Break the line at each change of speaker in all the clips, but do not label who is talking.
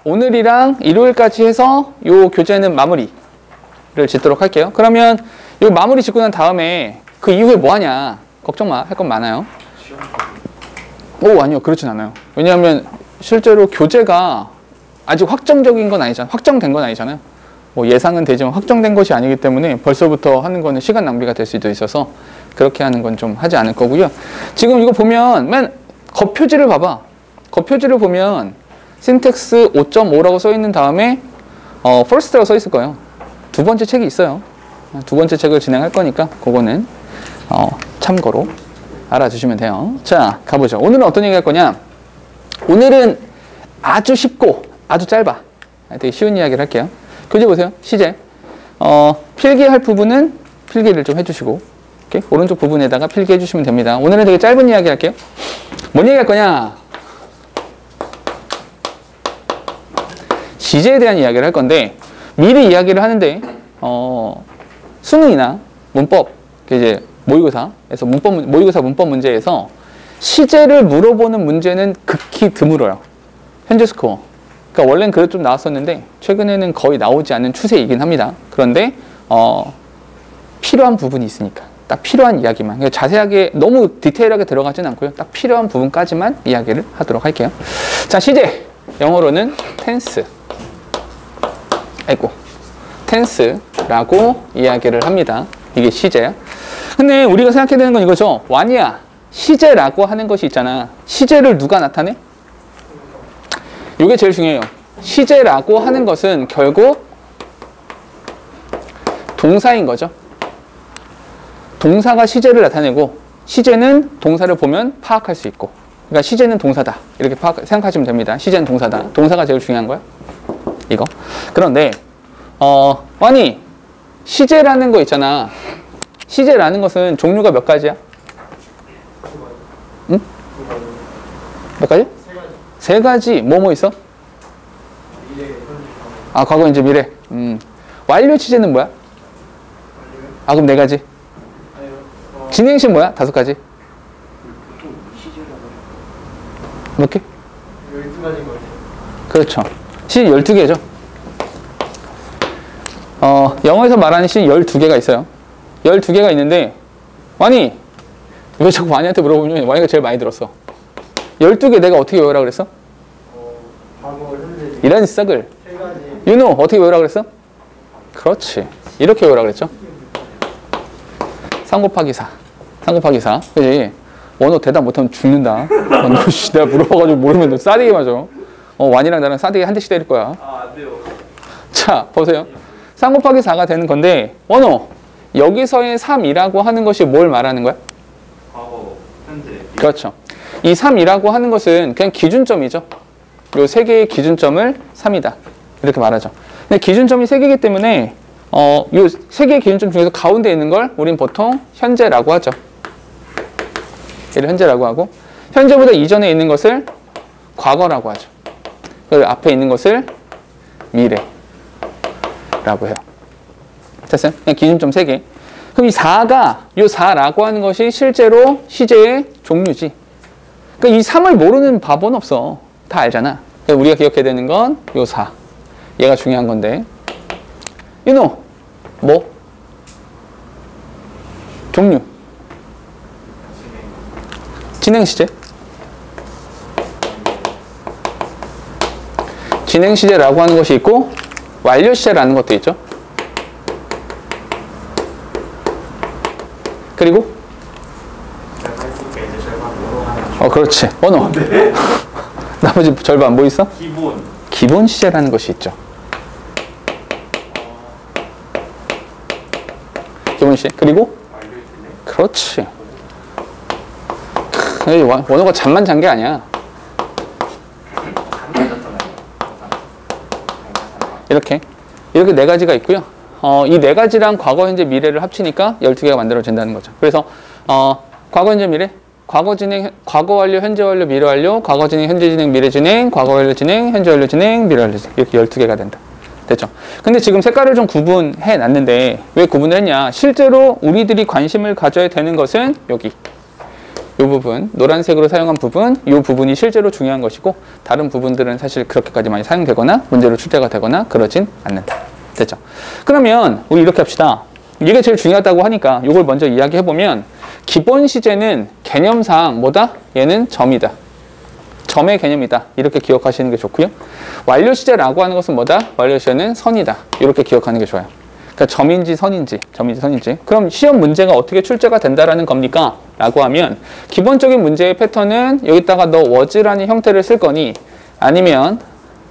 오늘이랑 일요일까지 해서 요 교재는 마무리를 짓도록 할게요. 그러면 요 마무리 짓고 난 다음에 그 이후에 뭐 하냐? 걱정 마. 할 건 많아요. 오, 아니요. 그렇진 않아요. 왜냐하면 실제로 교재가 아직 확정적인 건 아니잖아요. 확정된 건 아니잖아요. 뭐 예상은 되지만 확정된 것이 아니기 때문에 벌써부터 하는 거는 시간 낭비가 될 수도 있어서 그렇게 하는 건 좀 하지 않을 거고요. 지금 이거 보면 맨 겉표지를 봐봐. 겉표지를 보면 신텍스 5.5라고 써 있는 다음에 first라고 써 있을 거예요. 두 번째 책이 있어요. 두 번째 책을 진행할 거니까 그거는 참고로 알아주시면 돼요. 자, 가보죠. 오늘은 어떤 얘기 할 거냐? 오늘은 아주 쉽고 아주 짧아. 되게 쉬운 이야기를 할게요. 교재 보세요. 시제. 필기할 부분은 필기를 좀 해주시고, 이렇게 오른쪽 부분에다가 필기해 주시면 됩니다. 오늘은 되게 짧은 이야기 할게요. 뭔 얘기 할 거냐? 시제에 대한 이야기를 할 건데, 미리 이야기를 하는데, 수능이나 문법, 이제 모의고사에서 모의고사 문법 문제에서 시제를 물어보는 문제는 극히 드물어요. 현재 스코어. 그러니까 원래는 그래도 좀 나왔었는데 최근에는 거의 나오지 않는 추세이긴 합니다. 그런데 필요한 부분이 있으니까 딱 필요한 이야기만, 그러니까 자세하게 너무 디테일하게 들어가진 않고요. 딱 필요한 부분까지만 이야기를 하도록 할게요. 자, 시제 영어로는 tense. tense라고 이야기를 합니다. 이게 시제야. 근데 우리가 생각해야 되는 건 이거죠. 완이야. 시제라고 하는 것이 있잖아. 시제를 누가 나타내? 이게 제일 중요해요. 시제라고 하는 것은 결국 동사인 거죠. 동사가 시제를 나타내고 시제는 동사를 보면 파악할 수 있고, 그러니까 시제는 동사다 이렇게 생각하시면 됩니다. 시제는 동사다. 동사가 제일 중요한 거야. 이거. 그런데 아니 시제라는 거 있잖아. 시제라는 것은 종류가 몇 가지야? 응? 몇 가지? 세 가지. 뭐 있어? 아, 과거, 현재, 미래. 완료 시제는 뭐야? 아, 그럼 네 가지. 진행시 뭐야? 5가지. 몇 개?
12가지인 거 같아요.
그렇죠. 시제 12개죠. 영어에서 말하는 시제 12개가 있어요. 12개가 있는데, 와니, 왜 자꾸 와니한테 물어보면 와니가 제일 많이 들었어. 12개 내가 어떻게 외우라 그랬어?
과거, 현재,
이런 썩을.
세 가지.
윤호, 어떻게 외우라 그랬어? 그렇지. 이렇게 외우라 그랬죠. 3 곱하기 4. 3 곱하기 4. 그지? 원호 대답 못하면 죽는다. 내가 물어봐가지고 모르면 너 싸대기 맞아. 완이랑 나랑 싸대기 한 대씩 때릴 거야.
아, 안 돼요.
자, 보세요. 3 곱하기 4가 되는 건데, 원호, 여기서의 3이라고 하는 것이 뭘 말하는 거야?
과거, 현재. 그렇죠.
이 3이라고 하는 것은 그냥 기준점이죠. 요 세 개의 기준점을 3이다. 이렇게 말하죠. 근데 기준점이 3개이기 때문에 요 세 개의 기준점 중에서 가운데 있는 걸 우린 보통 현재라고 하죠. 얘를 현재라고 하고, 현재보다 이전에 있는 것을 과거라고 하죠. 그 앞에 있는 것을 미래라고 해요. 됐어요? 그냥 기준점 3개. 그럼 이 4가, 요 4라고 하는 것이 실제로 시제의 종류지. 그러니까 이 3을 모르는 바보는 없어. 다 알잖아. 그래서 우리가 기억해야 되는 건 요 4. 얘가 중요한 건데. 윤호, 뭐? 종류. 진행 시제. 진행 시제라고 하는 것이 있고, 완료 시제라는 것도 있죠. 그리고 그렇지. 언어. 네. 나머지 절반 뭐 있어? 기본 시제라는 것이 있죠. 기본 시제. 그리고 그렇지. 원어가 잠만 잔 게 아니야. 이렇게 4가지가 있고요. 이 4가지랑 과거, 현재, 미래를 합치니까 12개가 만들어진다는 거죠. 그래서 과거, 현재, 미래, 과거 진행, 과거 완료, 현재 완료, 미래 완료, 과거 진행, 현재 진행, 미래 진행, 과거 완료 진행, 현재 완료 진행, 미래 완료 진행, 이렇게 12개가 된다. 됐죠? 근데 지금 색깔을 좀 구분해 놨는데 왜 구분을 했냐? 실제로 우리들이 관심을 가져야 되는 것은 여기 이 부분, 노란색으로 사용한 부분, 이 부분이 실제로 중요한 것이고 다른 부분들은 사실 그렇게까지 많이 사용되거나 문제로 출제가 되거나 그러진 않는다. 됐죠? 그러면 우리 이렇게 합시다. 이게 제일 중요하다고 하니까 이걸 먼저 이야기해보면 기본 시제는 개념상 뭐다? 얘는 점이다. 점의 개념이다. 이렇게 기억하시는 게 좋고요. 완료 시제라고 하는 것은 뭐다? 완료 시제는 선이다. 이렇게 기억하는 게 좋아요. 그러니까 점인지 선인지. 그럼 시험 문제가 어떻게 출제가 된다라는 겁니까? 라고 하면 기본적인 문제의 패턴은 여기다가 너 was라는 형태를 쓸 거니 아니면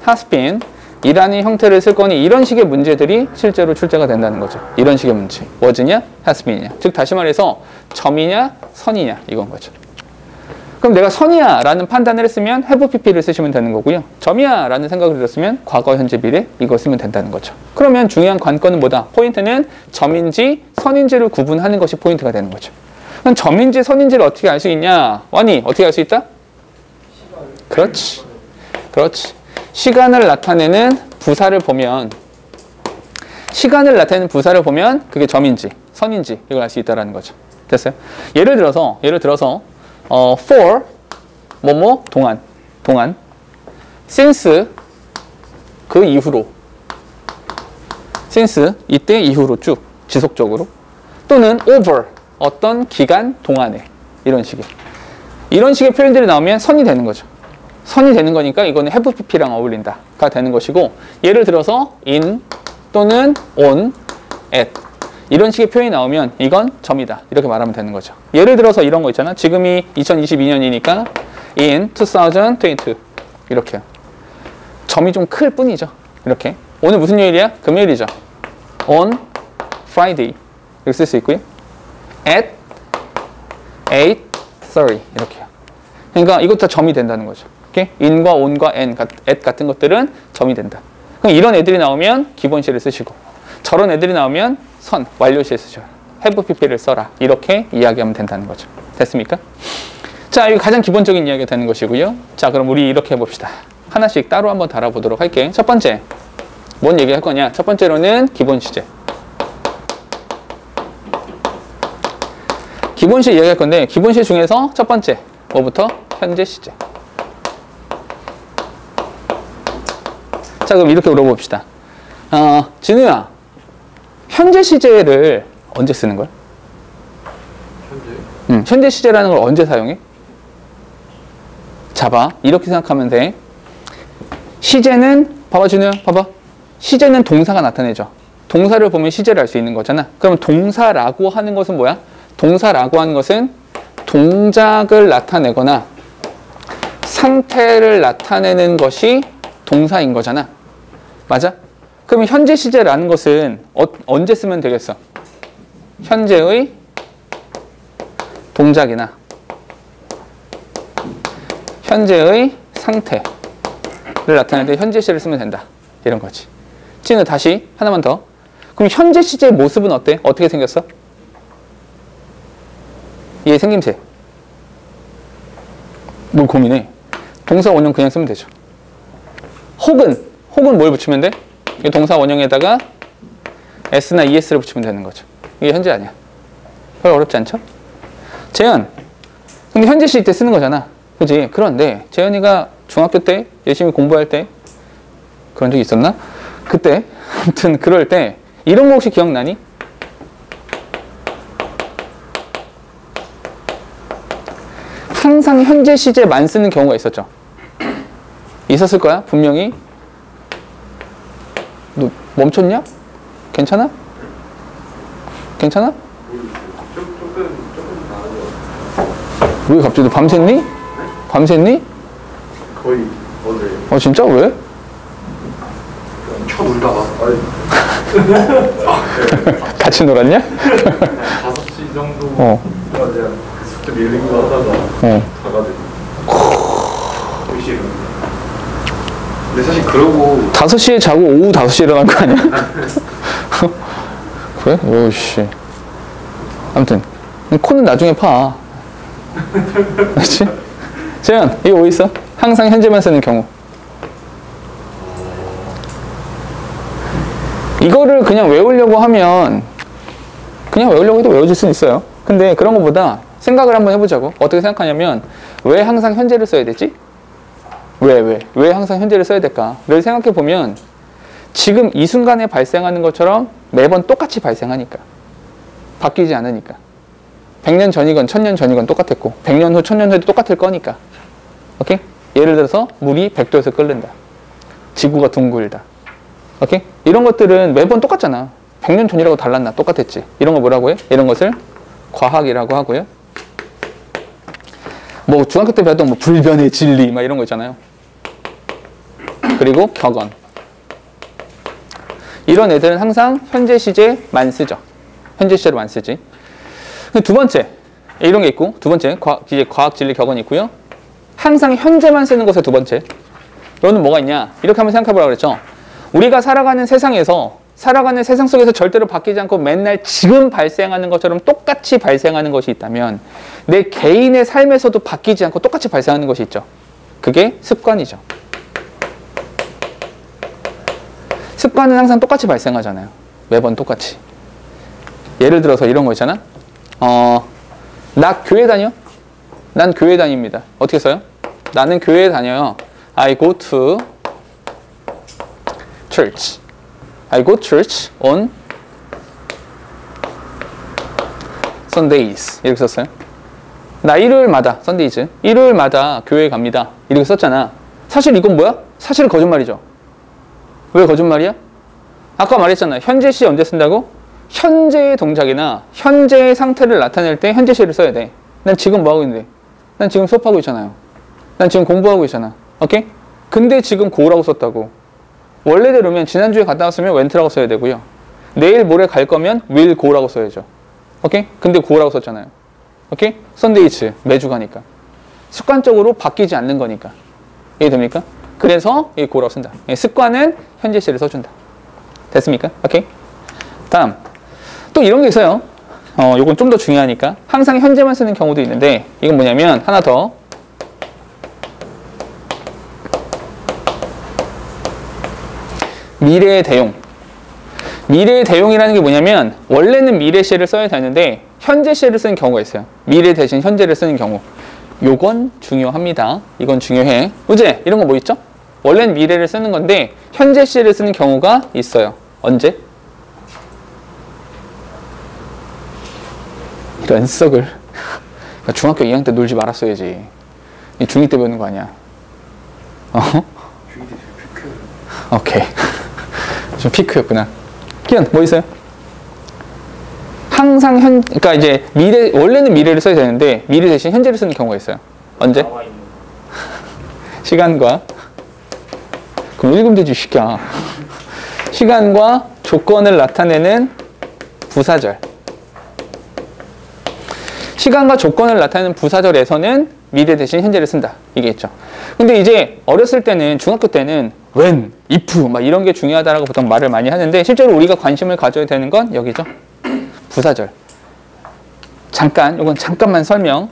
has been 이라는 형태를 쓸 거니 이런 식의 문제들이 실제로 출제가 된다는 거죠. 이런 식의 문제. was냐, has been이냐. 즉 다시 말해서 점이냐, 선이냐 이건 거죠. 그럼 내가 선이야 라는 판단을 했으면 have pp를 쓰시면 되는 거고요. 점이야 라는 생각을 들었으면 과거, 현재, 미래 이거 쓰면 된다는 거죠. 그러면 중요한 관건은 뭐다? 포인트는 점인지 선인지를 구분하는 것이 포인트가 되는 거죠. 그럼 점인지 선인지를 어떻게 알 수 있냐? 완이 어떻게 알 수 있다? 그렇지. 시간을 나타내는 부사를 보면 그게 점인지 선인지 이걸 알 수 있다는 거죠. 됐어요? 예를 들어서 for 뭐뭐 동안 since 그 이후로 since 이때 이후로 쭉 지속적으로 또는 over 어떤 기간 동안에 이런 식의 표현들이 나오면 선이 되는 거죠. 선이 되는 거니까 이거는 have pp랑 어울린다가 되는 것이고 예를 들어서 in 또는 on, at 이런 식의 표현이 나오면 이건 점이다. 이렇게 말하면 되는 거죠. 예를 들어서 이런 거 있잖아. 지금이 2022년이니까 in 2022 이렇게요. 점이 좀 클 뿐이죠. 이렇게. 오늘 무슨 요일이야? 금요일이죠. on Friday 이렇게 쓸 수 있고요. at 8:30 이렇게요. 그러니까 이것도 다 점이 된다는 거죠. 이렇게 in과 on과 at 같은 것들은 점이 된다. 그럼 이런 애들이 나오면 기본시를 쓰시고 저런 애들이 나오면 선, 완료시에 쓰셔. have pp를 써라. 이렇게 이야기하면 된다는 거죠. 됐습니까? 자, 이거 가장 기본적인 이야기가 되는 것이고요. 자, 그럼 우리 이렇게 해봅시다. 하나씩 따로 한번 달아보도록 할게. 첫 번째, 뭔 얘기할 거냐? 첫 번째로는 기본 시제. 기본 시제 이야기할 건데 기본 시제 중에서 첫 번째, 뭐부터? 현재 시제. 자, 그럼 이렇게 물어봅시다. 진우야, 현재 시제를 언제 쓰는 거야? 현재 시제라는 걸 언제 사용해? 자, 봐. 이렇게 생각하면 돼. 시제는, 봐봐, 진우야, 봐봐. 시제는 동사가 나타내죠. 동사를 보면 시제를 알 수 있는 거잖아. 그럼 동사라고 하는 것은 뭐야? 동사라고 하는 것은 동작을 나타내거나 상태를 나타내는 것이 동사인 거잖아. 맞아? 그러면 현재 시제라는 것은 언제 쓰면 되겠어? 현재의 동작이나 현재의 상태를 나타낼 때 현재 시제를 쓰면 된다. 이런 거지. 찌는 다시 하나만 더. 그럼 현재 시제의 모습은 어때? 어떻게 생겼어? 얘 생김새. 뭘 고민해? 동사 원형 그냥 쓰면 되죠. 혹은 뭘 붙이면 돼? 이 동사 원형에다가 s나 es를 붙이면 되는 거죠. 이게 현재 아니야. 별 어렵지 않죠? 재현. 근데 현재 시제 때 쓰는 거잖아. 그지? 그런데 재현이가 중학교 때 열심히 공부할 때 그런 적이 있었나? 그때 아무튼 그럴 때 이런 거 혹시 기억나니? 항상 현재 시제만 쓰는 경우가 있었죠. 있었을 거야 분명히. 너 멈췄냐? 괜찮아? 괜찮아? 왜 갑자기 너 밤샜니? 밤샜니?
거의 어제.
진짜 왜?
쳐놀다가.
같이 놀았냐?
5시 정도. 내가 숙제 밀린 거 하다가 가가지고. 근데 사실 그러고
5시에 자고 오후 5시에 일어난 거 아니야? 그래? 오씨. 아무튼 코는 나중에 파. 그렇지? 재현, 이거 뭐 있어? 항상 현재만 쓰는 경우. 이거를 그냥 외우려고 하면 그냥 외우려고 해도 외워질 수는 있어요. 근데 그런 것보다 생각을 한번 해보자고. 어떻게 생각하냐면 왜 항상 현재를 써야 되지? 왜 항상 현재를 써야 될까?를 생각해보면 지금 이 순간에 발생하는 것처럼 매번 똑같이 발생하니까. 바뀌지 않으니까. 100년 전이건 1000년 전이건 똑같았고 100년 후 1000년 후에도 똑같을 거니까. 오케이? 예를 들어서 물이 100도에서 끓는다. 지구가 둥글다. 오케이? 이런 것들은 매번 똑같잖아. 100년 전이라고 달랐나? 똑같았지. 이런 거 뭐라고 해? 이런 것을 과학이라고 하고요. 뭐 중학교 때 배웠던 뭐 불변의 진리 막 이런 거 있잖아요. 그리고 격언. 이런 애들은 항상 현재 시제만 쓰죠. 현재 시제로만 쓰지. 두 번째, 이런 게 있고, 두 번째, 과학 진리 격언이 있고요. 항상 현재만 쓰는 것의 두 번째. 이거는 뭐가 있냐? 이렇게 한번 생각해 보라고 그랬죠. 우리가 살아가는 세상에서, 살아가는 세상 속에서 절대로 바뀌지 않고 맨날 지금 발생하는 것처럼 똑같이 발생하는 것이 있다면 내 개인의 삶에서도 바뀌지 않고 똑같이 발생하는 것이 있죠. 그게 습관이죠. 습관은 항상 똑같이 발생하잖아요. 매번 똑같이. 예를 들어서 이런 거 있잖아. 나 교회 다녀? 난 교회 다닙니다. 어떻게 써요? 나는 교회에 다녀요. I go to church. I go to church on Sundays. 이렇게 썼어요. 나 일요일마다, Sundays. 일요일마다 교회에 갑니다. 이렇게 썼잖아. 사실 이건 뭐야? 사실은 거짓말이죠. 왜 거짓말이야? 아까 말했잖아. 현재 시 언제 쓴다고? 현재의 동작이나 현재의 상태를 나타낼 때 현재 시를 써야 돼. 난 지금 뭐 하고 있는데? 난 지금 수업하고 있잖아요. 난 지금 공부하고 있잖아. 오케이? 근데 지금 go라고 썼다고. 원래대로면 지난주에 갔다 왔으면 went라고 써야 되고요. 내일 모레 갈 거면 will go라고 써야죠. 오케이? 근데 go라고 썼잖아요. 오케이? Sundays. 매주 가니까. 습관적으로 바뀌지 않는 거니까. 이해됩니까? 그래서 이 go라고 쓴다. 습관은 현재 시를 써준다. 됐습니까? 오케이? 다음. 또 이런 게 있어요. 요건 좀 더 중요하니까. 항상 현재만 쓰는 경우도 있는데, 이건 뭐냐면, 하나 더. 미래의 대용. 미래의 대용이라는 게 뭐냐면, 원래는 미래 시를 써야 되는데, 현재 시를 쓰는 경우가 있어요. 미래 대신 현재를 쓰는 경우. 요건 중요합니다. 이건 중요해. 우재, 이런 거 뭐 있죠? 원래는 미래를 쓰는 건데, 현재 시를 쓰는 경우가 있어요. 언제? 이런 썩을. 그러니까 중학교 2학년 때 놀지 말았어야지. 중2 때 배우는 거 아니야. 중2 때 피크. 오케이. 좀 피크였구나. 기현, 뭐 있어요? 항상 그러니까 이제 원래는 미래를 써야 되는데, 미래 대신 현재를 쓰는 경우가 있어요. 언제? 시간과, 그럼 읽으면 되지, 시키야. 시간과 조건을 나타내는 부사절. 시간과 조건을 나타내는 부사절에서는 미래 대신 현재를 쓴다. 이게 있죠. 근데 이제 어렸을 때는, 중학교 때는 when, if 막 이런 게 중요하다라고 보통 말을 많이 하는데, 실제로 우리가 관심을 가져야 되는 건 여기죠. 부사절. 잠깐, 이건 잠깐만 설명.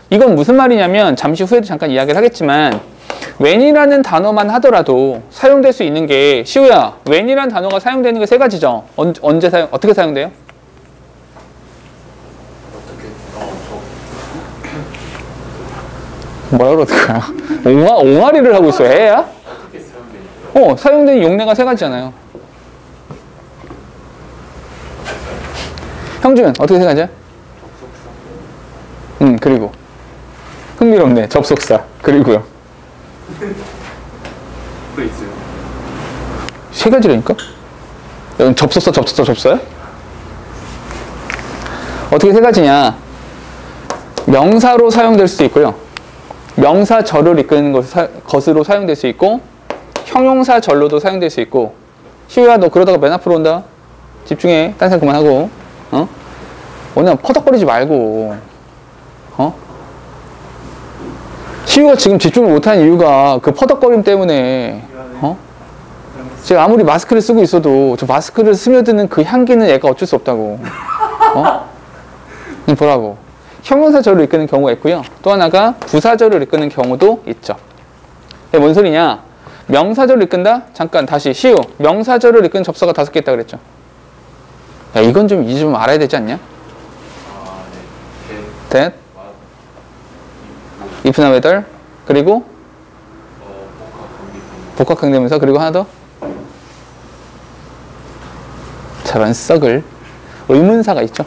이건 무슨 말이냐면, 잠시 후에도 잠깐 이야기를 하겠지만, when이라는 단어만 하더라도 사용될 수 있는 게, 시우야, when이라는 단어가 사용되는 게 세 가지죠. 어떻게 사용돼요? 뭐라 그럴까요? 옹알이를 하고 있어. 애야? 사용되는 용례가 세 가지잖아요. 형준, 어떻게 세 가지야? 그리고. 흥미롭네. 접속사. 그리고요.
또 있어요.
세 가지라니까? 여기 접속사야? 어떻게 세 가지냐? 명사로 사용될 수도 있고요. 명사절을 이끄는 것으로 사용될 수 있고, 형용사절로도 사용될 수 있고. 시우야, 너 그러다가 맨 앞으로 온다. 집중해. 딴 생각 그만하고. 오늘 퍼덕거리지 말고. 시우가 지금 집중을 못하는 이유가 그 퍼덕거림 때문에. 제가 아무리 마스크를 쓰고 있어도 저 마스크를 스며드는 그 향기는 애가 어쩔 수 없다고. 보라고. 형용사절을 이끄는 경우가 있고요. 또 하나가 부사절을 이끄는 경우도 있죠. 뭔 소리냐? 명사절을 이끈다? 잠깐 다시 시우. 명사절을 이끄는 접사가 5개 있다고 그랬죠. 야, 이건 이제 좀 알아야 되지 않냐?
네.
that, if나 whether 그리고 복합강대명사 그리고 하나 더 저런 썩을 의문사가 있죠.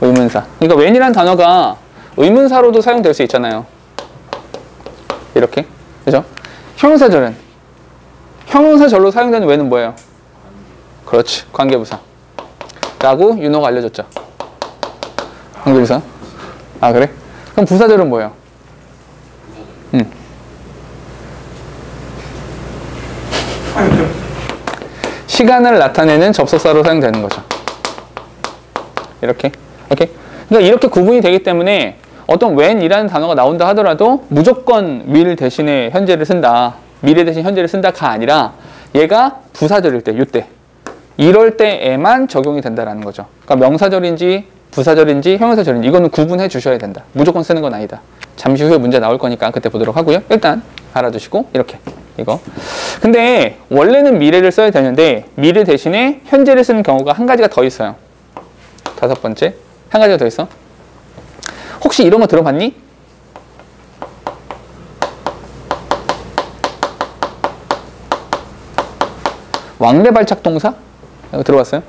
의문사. 그러니까 when이란 단어가 의문사로도 사용될 수 있잖아요. 이렇게. 그죠? 형용사절은 형용사절로 사용되는 when은 뭐예요? 그렇지. 관계부사. 라고 윤호가 알려줬죠. 관계부사. 아 그래? 그럼 부사절은 뭐예요? 시간을 나타내는 접속사로 사용되는 거죠. 이렇게. 오케이? 그러니까 이렇게 구분이 되기 때문에 어떤 when이라는 단어가 나온다 하더라도 무조건 will 대신에 현재를 쓴다. 미래 대신 현재를 쓴다가 아니라 얘가 부사절일 때, 이때. 이럴 때에만 적용이 된다라는 거죠. 그러니까 명사절인지 부사절인지 형용사절인지 이거는 구분해 주셔야 된다. 무조건 쓰는 건 아니다. 잠시 후에 문제 나올 거니까 그때 보도록 하고요. 일단 알아두시고 이렇게 이거. 근데 원래는 미래를 써야 되는데 미래 대신에 현재를 쓰는 경우가 한 가지가 더 있어요. 5번째. 한 가지가 더 있어. 혹시 이런 거 들어봤니? 왕래발착 동사? 이거 들어봤어요?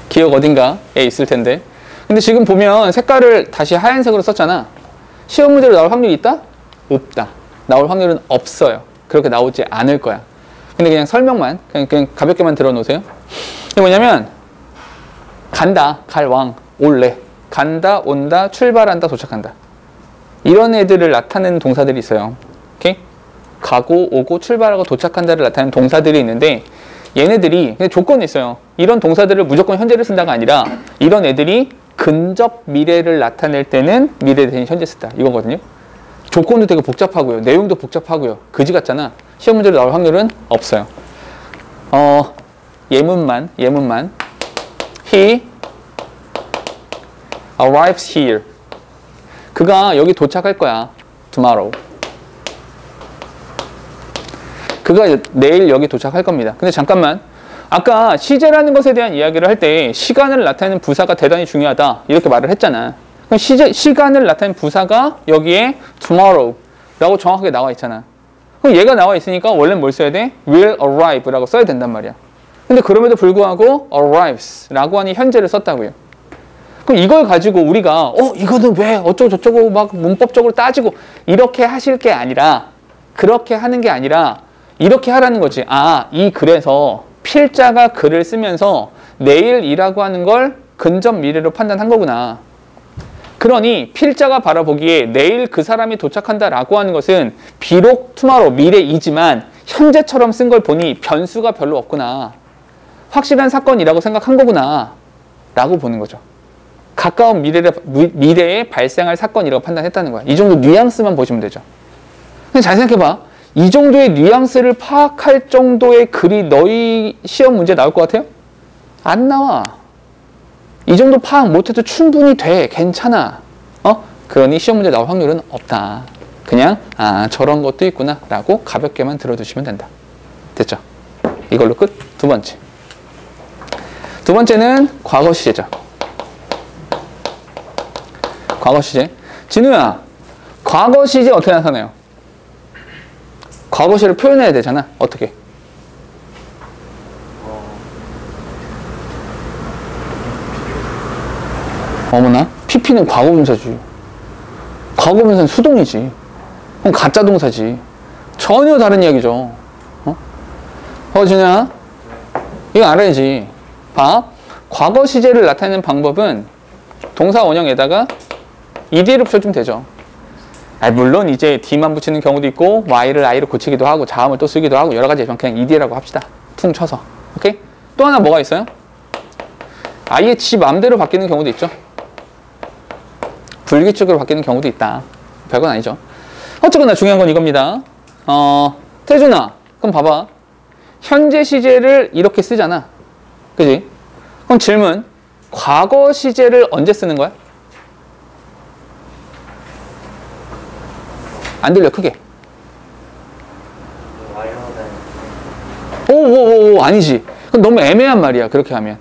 기억 어딘가에 있을 텐데. 근데 지금 보면 색깔을 다시 하얀색으로 썼잖아. 시험 문제로 나올 확률이 있다? 없다. 나올 확률은 없어요. 그렇게 나오지 않을 거야. 근데 그냥 설명만, 그냥 가볍게만 들어놓으세요. 이게 뭐냐면, 간다, 갈 왕, 올래. 간다, 온다, 출발한다, 도착한다. 이런 애들을 나타내는 동사들이 있어요. 오케이? 가고, 오고, 출발하고, 도착한다를 나타내는 동사들이 있는데, 얘네들이 조건이 있어요. 이런 동사들을 무조건 현재를 쓴다가 아니라 이런 애들이 근접 미래를 나타낼 때는 미래 대신 현재 쓴다. 이거거든요. 조건도 되게 복잡하고요. 내용도 복잡하고요. 그지 같잖아. 시험 문제로 나올 확률은 없어요. 예문만. He arrives here. 그가 여기 도착할 거야. Tomorrow. 그가 내일 여기 도착할 겁니다. 근데 잠깐만. 아까 시제라는 것에 대한 이야기를 할 때 시간을 나타내는 부사가 대단히 중요하다. 이렇게 말을 했잖아. 그럼 시간을 나타내는 부사가 여기에 tomorrow라고 정확하게 나와 있잖아. 그럼 얘가 나와 있으니까 원래는 뭘 써야 돼? will arrive라고 써야 된단 말이야. 근데 그럼에도 불구하고 arrives라고 하니 현재를 썼다고요. 그럼 이걸 가지고 우리가 이거는 왜 어쩌고 저쩌고 막 문법적으로 따지고 이렇게 하실 게 아니라 그렇게 하는 게 아니라 이렇게 하라는 거지. 이 글에서 필자가 글을 쓰면서 내일이라고 하는 걸 근접 미래로 판단한 거구나. 그러니 필자가 바라보기에 내일 그 사람이 도착한다라고 하는 것은 비록 tomorrow, 미래이지만 현재처럼 쓴 걸 보니 변수가 별로 없구나. 확실한 사건이라고 생각한 거구나. 라고 보는 거죠. 가까운 미래에 발생할 사건이라고 판단했다는 거야. 이 정도 뉘앙스만 보시면 되죠. 근데 잘 생각해봐. 이 정도의 뉘앙스를 파악할 정도의 글이 너희 시험 문제 나올 것 같아요? 안 나와. 이 정도 파악 못해도 충분히 돼. 괜찮아. 그러니 시험 문제 나올 확률은 없다. 그냥 저런 것도 있구나 라고 가볍게만 들어두시면 된다. 됐죠? 이걸로 끝. 두 번째. 두 번째는 과거 시제죠. 과거 시제. 진우야, 과거 시제 어떻게 나타나요? 과거 시를 표현해야 되잖아. 어떻게? 어머나? PP는 과거분사지. 과거분사는 수동이지. 그럼 가짜 동사지. 전혀 다른 이야기죠. 진우야, 이거 알아야지. 봐. 과거 시제를 나타내는 방법은 동사 원형에다가 ed를 붙여주면 되죠. 물론 이제 D만 붙이는 경우도 있고 Y를 I로 고치기도 하고 자음을 또 쓰기도 하고 여러 가지 그냥 ED라고 합시다. 퉁 쳐서. 오케이? 또 하나 뭐가 있어요? 아예 지 맘대로 바뀌는 경우도 있죠. 불규칙으로 바뀌는 경우도 있다. 별건 아니죠. 어쨌거나 중요한 건 이겁니다. 태준아, 그럼 봐봐. 현재 시제를 이렇게 쓰잖아. 그지? 그럼 질문. 과거 시제를 언제 쓰는 거야? 안 들려, 크게. 아니지. 그건 너무 애매한 말이야, 그렇게 하면.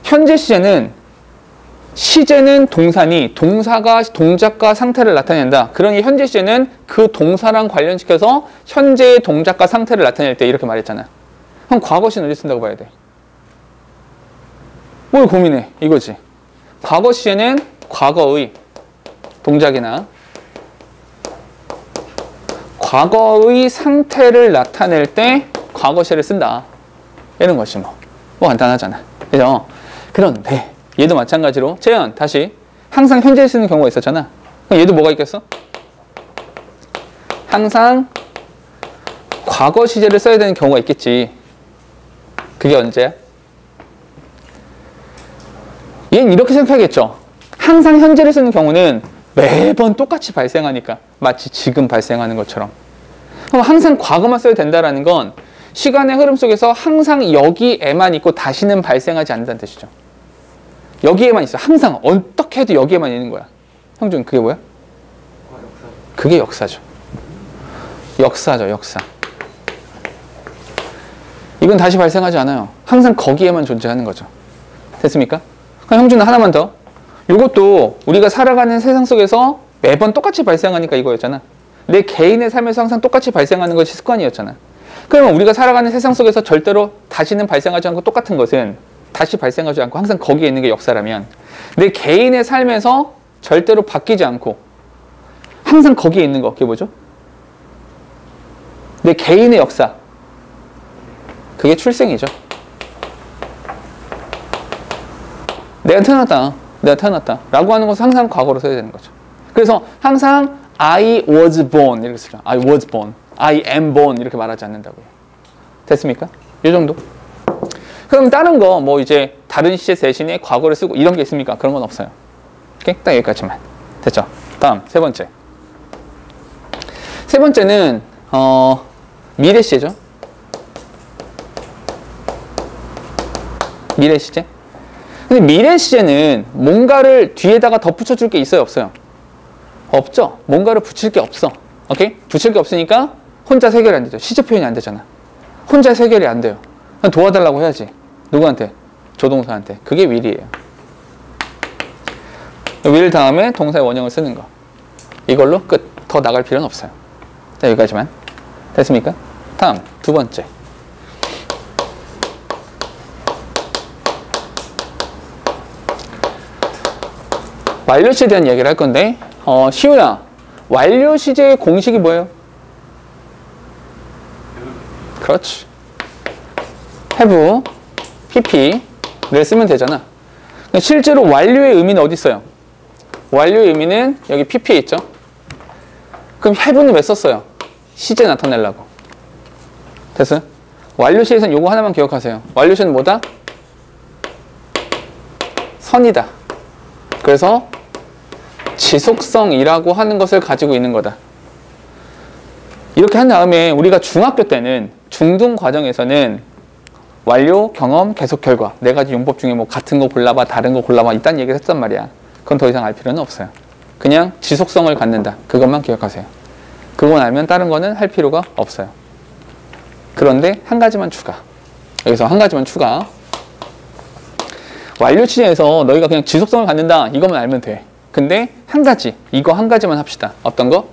현재 시제는 시제는 동사니 동사가 동작과 상태를 나타낸다. 그러니 현재 시제는 그 동사랑 관련시켜서 현재의 동작과 상태를 나타낼 때 이렇게 말했잖아. 그럼 과거 시는 어디 쓴다고 봐야 돼? 뭘 고민해? 이거지. 과거 시제는 과거의 동작이나 과거의 상태를 나타낼 때 과거 시를 쓴다. 이런 것이 뭐 간단하잖아. 그죠? 그런데 얘도 마찬가지로 재현 다시 항상 현재에 쓰는 경우가 있었잖아. 그럼 얘도 뭐가 있겠어? 항상 과거 시제를 써야 되는 경우가 있겠지. 그게 언제야? 얘는 이렇게 생각하겠죠. 항상 현재를 쓰는 경우는 매번 똑같이 발생하니까 마치 지금 발생하는 것처럼. 그럼 항상 과거만 써야 된다는 건 시간의 흐름 속에서 항상 여기에만 있고 다시는 발생하지 않는다는 뜻이죠. 여기에만 있어. 항상 어떻게 해도 여기에만 있는 거야. 형준 그게 뭐야? 그게 역사죠. 역사죠. 역사. 이건 다시 발생하지 않아요. 항상 거기에만 존재하는 거죠. 됐습니까? 그럼 형준은 하나만 더. 이것도 우리가 살아가는 세상 속에서 매번 똑같이 발생하니까 이거였잖아. 내 개인의 삶에서 항상 똑같이 발생하는 것이 습관이었잖아. 그러면 우리가 살아가는 세상 속에서 절대로 다시는 발생하지 않고 똑같은 것은 다시 발생하지 않고 항상 거기에 있는 게 역사라면 내 개인의 삶에서 절대로 바뀌지 않고 항상 거기에 있는 거 그게 뭐죠? 내 개인의 역사. 그게 출생이죠. 내가 태어났다 라고 하는 것은 항상 과거로 써야 되는 거죠. 그래서 항상 I was born 이렇게 쓰죠. I was born, I am born 이렇게 말하지 않는다고요. 됐습니까? 이 정도. 그럼 다른 거 뭐 이제 다른 시제 대신에 과거를 쓰고 이런 게 있습니까? 그런 건 없어요. 오케이? 딱 여기까지만. 됐죠? 다음 세 번째. 세 번째는 미래 시제죠. 미래 시제. 근데 미래 시제는 뭔가를 뒤에다가 덧붙여 줄 게 있어요, 없어요? 없죠. 뭔가를 붙일 게 없어. 오케이? 붙일 게 없으니까 혼자 해결이 안 되죠. 시제 표현이 안 되잖아. 혼자 해결이 안 돼요. 도와달라고 해야지. 누구한테? 조동사한테. 그게 will이에요. will 다음에 동사의 원형을 쓰는 거. 이걸로 끝. 더 나갈 필요는 없어요. 자, 여기까지만. 됐습니까? 다음 두 번째. 완료 시제에 대한 얘기를 할 건데 시우야, 완료 시제의 공식이 뭐예요? 그렇지. have, pp를 쓰면 되잖아. 실제로 완료의 의미는 어디 있어요? 완료의 의미는 여기 pp에 있죠. 그럼 have는 왜 썼어요? 시제 나타내려고. 됐어요? 완료 시제에서는 요거 하나만 기억하세요. 완료 시제는 뭐다? 선이다. 그래서 지속성이라고 하는 것을 가지고 있는 거다. 이렇게 한 다음에 우리가 중학교 때는 중등 과정에서는 완료, 경험, 계속, 결과 네 가지 용법 중에 뭐 같은 거 골라봐, 다른 거 골라봐 이딴 얘기를 했단 말이야. 그건 더 이상 알 필요는 없어요. 그냥 지속성을 갖는다. 그것만 기억하세요. 그건 알면 다른 거는 할 필요가 없어요. 그런데 한 가지만 추가. 여기서 한 가지만 추가. 완료 시제에서 너희가 그냥 지속성을 갖는다 이것만 알면 돼. 근데 한 가지, 이거 한 가지만 합시다. 어떤 거?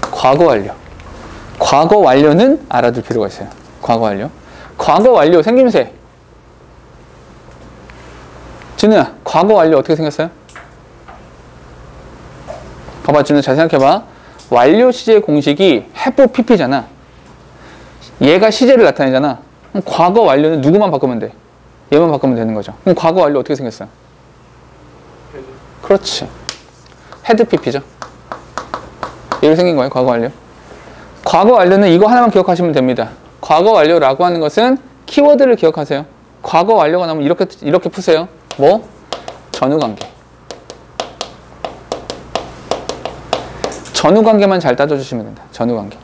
과거 완료. 과거 완료는 알아둘 필요가 있어요. 과거 완료. 과거 완료 생김새. 진우야, 과거 완료 어떻게 생겼어요? 봐봐, 진우 잘 생각해봐. 완료 시제 공식이 have pp잖아. 얘가 시제를 나타내잖아. 그럼 과거 완료는 누구만 바꾸면 돼? 얘만 바꾸면 되는 거죠. 그럼 과거 완료 어떻게 생겼어요? 그렇지. had pp죠. 이렇게 생긴 거예요, 과거 완료. 과거 완료는 이거 하나만 기억하시면 됩니다. 과거 완료라고 하는 것은 키워드를 기억하세요. 과거 완료가 나오면 이렇게 푸세요. 뭐? 전후관계. 전후관계만 잘 따져주시면 된다. 전후관계.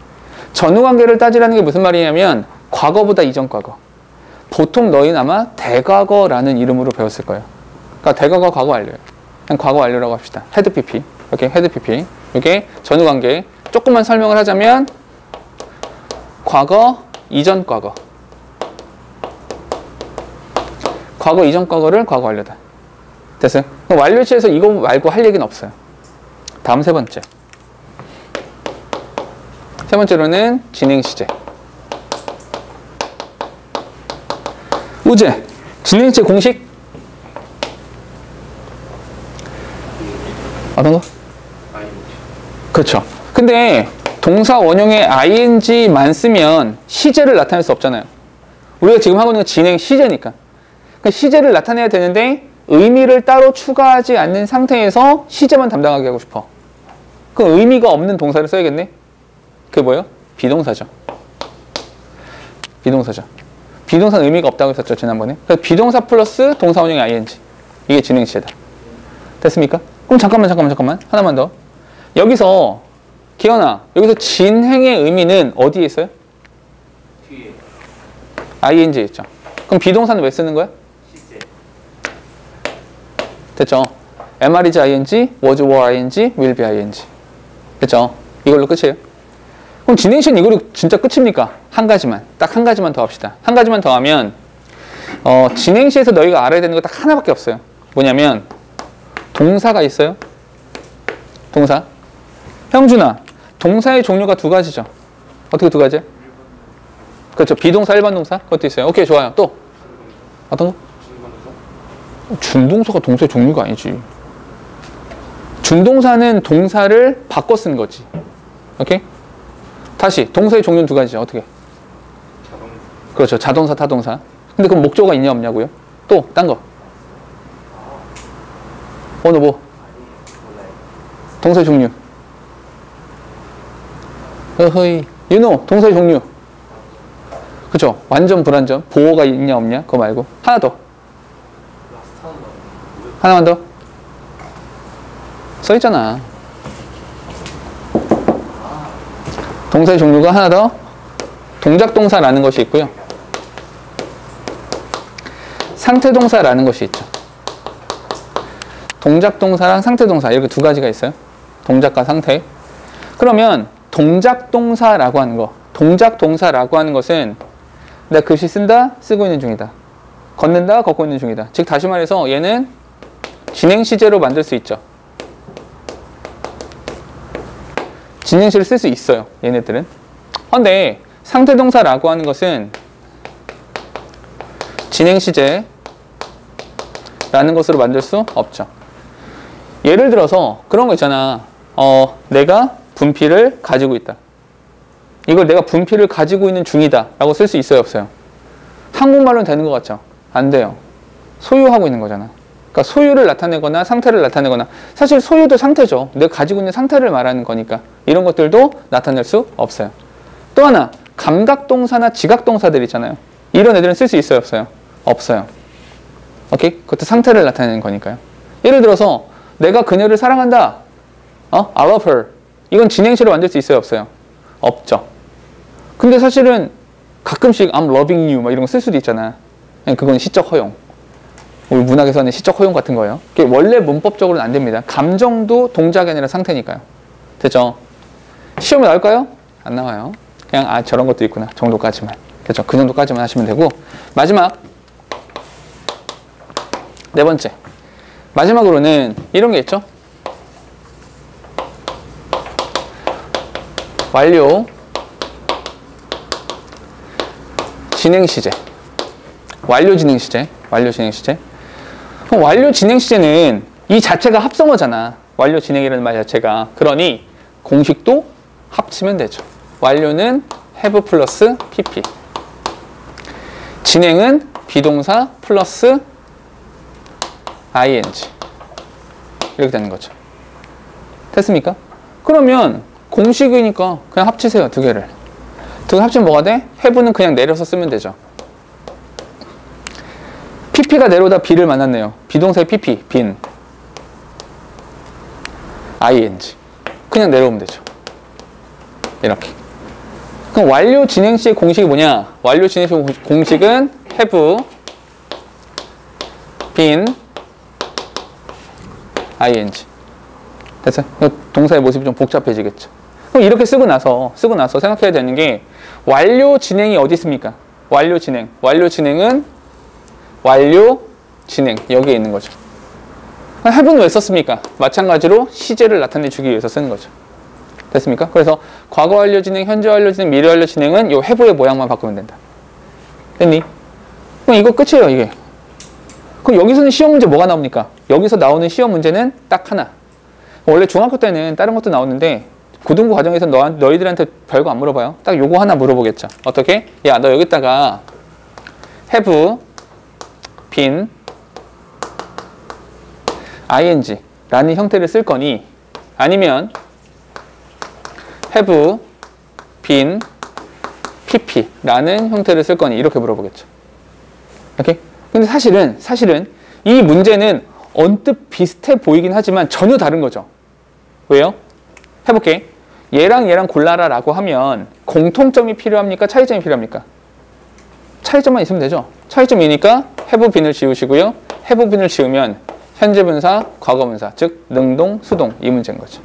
전후관계를 따지라는 게 무슨 말이냐면 과거보다 이전 과거. 보통 너희는 아마 대과거라는 이름으로 배웠을 거예요. 그러니까 대과거 과거 완료예요. 그냥 과거 완료라고 합시다. 헤드 pp. 이렇게 헤드 pp. 이게 전후관계. 조금만 설명을 하자면 과거, 이전 과거. 과거 이전 과거를 과거 완료다. 됐어요? 그럼 완료 시에서 이거 말고 할 얘기는 없어요. 다음 세 번째. 세 번째로는 진행 시제. 우재, 진행 시제 공식? 어떤 거? 그렇죠. 근데 동사 원형에 ing만 쓰면 시제를 나타낼 수 없잖아요. 우리가 지금 하고 있는 건 진행 시제니까. 그러니까 시제를 나타내야 되는데 의미를 따로 추가하지 않는 상태에서 시제만 담당하게 하고 싶어. 그 의미가 없는 동사를 써야겠네? 그게 뭐예요? 비동사죠. 비동사죠. 비동사는 의미가 없다고 했었죠, 지난번에. 그래서 비동사 플러스 동사 원형의 ing. 이게 진행 시제다. 됐습니까? 그럼 잠깐만. 하나만 더. 여기서, 기현아, 여기서 진행의 의미는 어디에 있어요?
뒤에.
ing에 있죠. 그럼 비동사는 왜 쓰는 거야?
시제.
됐죠? am, is ing, was, were ing, will be ing. 됐죠? 이걸로 끝이에요. 그럼 진행시는 이걸로 진짜 끝입니까? 한 가지만. 딱 한 가지만 더 합시다. 한 가지만 더 하면, 진행시에서 너희가 알아야 되는 거 딱 하나밖에 없어요. 뭐냐면, 동사가 있어요. 동사. 형준아, 동사의 종류가 두 가지죠. 어떻게 두 가지? 그렇죠. 비동사, 일반 동사. 그것도 있어요. 오케이, 좋아요. 또? 어떤 거? 준동사가 동사의 종류가 아니지. 준동사는 동사를 바꿔 쓴 거지. 오케이? 다시, 동사의 종류는 두 가지죠. 어떻게?
자동차.
그렇죠. 자동사, 타동사. 근데 그럼 목조가 있냐, 없냐고요? 또, 딴 거. 너 뭐? 동사의 종류. 어허이. 동사의 종류. 그쵸? 완전, 불완전. 보호가 있냐, 없냐? 그거 말고. 하나 더. 하나만 더. 써있잖아. 동사의 종류가 하나 더. 동작동사라는 것이 있고요. 상태동사라는 것이 있죠. 동작동사랑 상태동사 이렇게 두 가지가 있어요. 동작과 상태. 그러면 동작동사라고 하는 거, 동작동사라고 하는 것은 내가 글씨 쓴다, 쓰고 있는 중이다. 걷는다, 걷고 있는 중이다. 즉 다시 말해서 얘는 진행시제로 만들 수 있죠. 진행시를 쓸 수 있어요. 얘네들은. 근데 상태동사라고 하는 것은 진행시제라는 것으로 만들 수 없죠. 예를 들어서 그런 거 있잖아. 내가 분필을 가지고 있다. 이걸 내가 분필을 가지고 있는 중이다 라고 쓸 수 있어요, 없어요? 한국말로는 되는 것 같죠? 안 돼요. 소유하고 있는 거잖아. 그러니까 소유를 나타내거나 상태를 나타내거나, 사실 소유도 상태죠. 내가 가지고 있는 상태를 말하는 거니까 이런 것들도 나타낼 수 없어요. 또 하나, 감각동사나 지각동사들 있잖아요. 이런 애들은 쓸 수 있어요, 없어요? 없어요. 오케이? 그것도 상태를 나타내는 거니까요. 예를 들어서 내가 그녀를 사랑한다. I love her. 이건 진행시로 만들 수 있어요, 없어요? 없죠. 근데 사실은 가끔씩 I'm loving you 막 이런 거 쓸 수도 있잖아. 그건 시적 허용. 우리 문학에서는 시적 허용 같은 거예요. 그게 원래 문법적으로는 안 됩니다. 감정도 동작이 아니라 상태니까요. 됐죠? 시험에 나올까요? 안 나와요. 그냥 저런 것도 있구나 정도까지만. 됐죠? 그 정도까지만 하시면 되고, 마지막 네 번째, 마지막으로는 이런 게 있죠. 완료 진행시제. 완료 진행시제. 완료 진행시제. 그럼 완료 진행시제는 이 자체가 합성어잖아. 완료 진행이라는 말 자체가. 그러니 공식도 합치면 되죠. 완료는 have 플러스 pp. 진행은 비동사 플러스 ing. 이렇게 되는 거죠. 됐습니까? 그러면 공식이니까 그냥 합치세요, 두 개를. 두 개 합치면 뭐가 돼? have는 그냥 내려서 쓰면 되죠. pp가 내려오다 be를 만났네요. 비동사의 pp, 빈. ing. 그냥 내려오면 되죠. 이렇게. 그럼 완료 진행시의 공식이 뭐냐? 완료 진행시의 공식은 have, been, ing. 됐어요? 동사의 모습이 좀 복잡해지겠죠. 그럼 이렇게 쓰고 나서 생각해야 되는 게, 완료 진행이 어디 있습니까? 완료 진행. 완료 진행은 완료 진행 여기에 있는 거죠. have는 왜 썼습니까? 마찬가지로 시제를 나타내주기 위해서 쓰는 거죠. 됐습니까? 그래서 과거 완료 진행, 현재 완료 진행, 미래 완료 진행은 요 have의 모양만 바꾸면 된다. 됐니? 그럼 이거 끝이에요, 이게. 그럼 여기서는 시험 문제 뭐가 나옵니까? 여기서 나오는 시험 문제는 딱 하나. 원래 중학교 때는 다른 것도 나오는데 고등부 과정에서 너희들한테 별거 안 물어봐요. 딱 요거 하나 물어보겠죠. 어떻게? 야, 너 여기다가 have been ing 라는 형태를 쓸 거니 아니면 have been pp 라는 형태를 쓸 거니 이렇게 물어보겠죠. 오케이? 근데 사실은 이 문제는 언뜻 비슷해 보이긴 하지만 전혀 다른 거죠. 왜요? 해볼게. 얘랑 골라라 라고 하면 공통점이 필요합니까? 차이점이 필요합니까? 차이점만 있으면 되죠. 차이점이니까 have been을 지우시고요. have been을 지우면 현재 분사, 과거 분사, 즉 능동, 수동 이 문제인 거죠.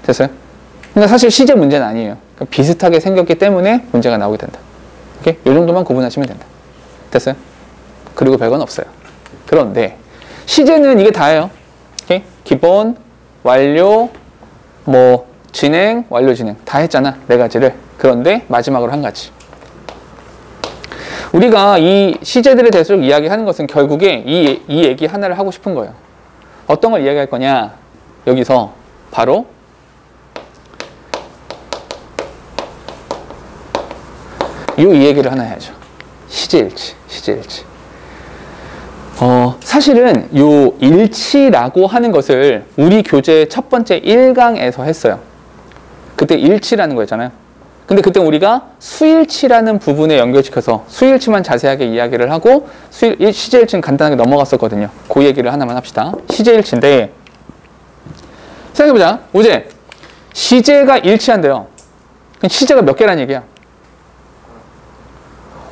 됐어요? 근데 사실 시제 문제는 아니에요. 그러니까 비슷하게 생겼기 때문에 문제가 나오게 된다. 오케이? 이 정도만 구분하시면 된다. 됐어요? 그리고 별건 없어요. 그런데 시제는 이게 다예요. 오케이? 기본, 완료, 뭐 진행, 완료 진행 다 했잖아. 네 가지를. 그런데 마지막으로 한 가지. 우리가 이 시제들에 대해서 이야기하는 것은 결국에 이 얘기 하나를 하고 싶은 거예요. 어떤 걸 이야기할 거냐? 여기서 바로 이 얘기를 하나 해야죠. 시제일치. 사실은 요 일치라고 하는 것을 우리 교재 첫 번째 1강에서 했어요. 그때 일치라는 거였잖아요. 근데 그때 우리가 수일치라는 부분에 연결시켜서 수일치만 자세하게 이야기를 하고 시제일치는 간단하게 넘어갔었거든요. 그 얘기를 하나만 합시다. 시제일치인데 생각해보자. 우재 시제가 일치한대요. 그럼 시제가 몇 개란 얘기야?